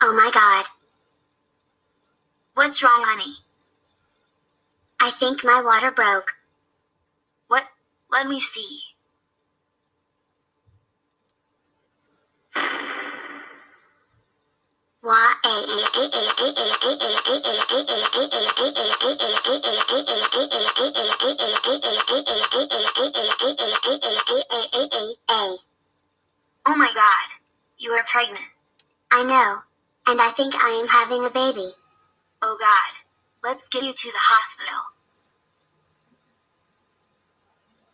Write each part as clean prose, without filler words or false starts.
Oh my god. What's wrong, honey? I think my water broke. What? Let me see. Oh my god. You are pregnant. I know. And I think I am having a baby. Oh god. Let's get you to the hospital.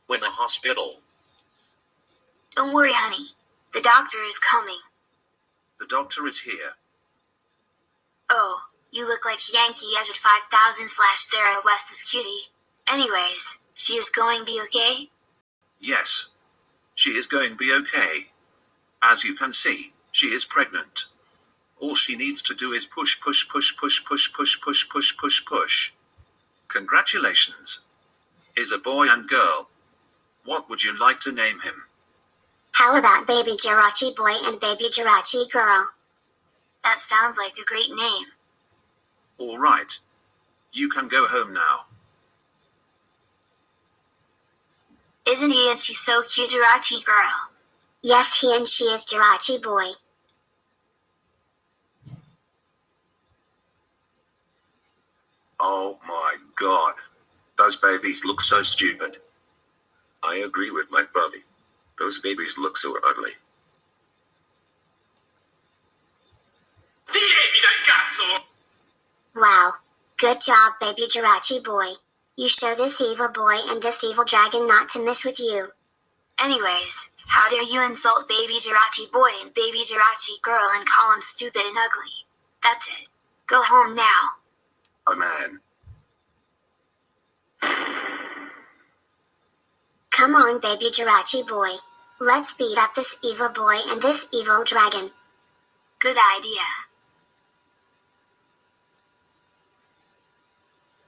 When the hospital? Don't worry, honey. The doctor is coming. The doctor is here. Oh, you look like Yankee Edged 5000/Sarah West's cutie. Anyways, she is going to be okay? Yes. She is going to be okay. As you can see, she is pregnant. All she needs to do is push, push, push, push, push, push, push, push, push, push. Congratulations. Is a boy and girl. What would you like to name him? How about baby Jirachi boy and baby Jirachi girl? That sounds like a great name. All right. You can go home now. Isn't he and she so cute, Jirachi girl? Yes, he and she is Jirachi boy. Oh my god. Those babies look so stupid. I agree with my buddy. Those babies look so ugly. Wow. Good job, baby Jirachi boy. You show this evil boy and this evil dragon not to mess with you. Anyways, how dare you insult baby Jirachi boy and baby Jirachi girl and call them stupid and ugly? That's it. Go home now. Oh man. Come on, baby Jirachi boy. Let's beat up this evil boy and this evil dragon. Good idea.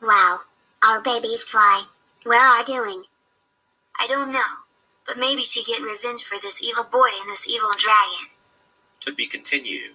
Wow. Our babies fly. Where are doing? I don't know, but maybe she get revenge for this evil boy and this evil dragon. To be continued.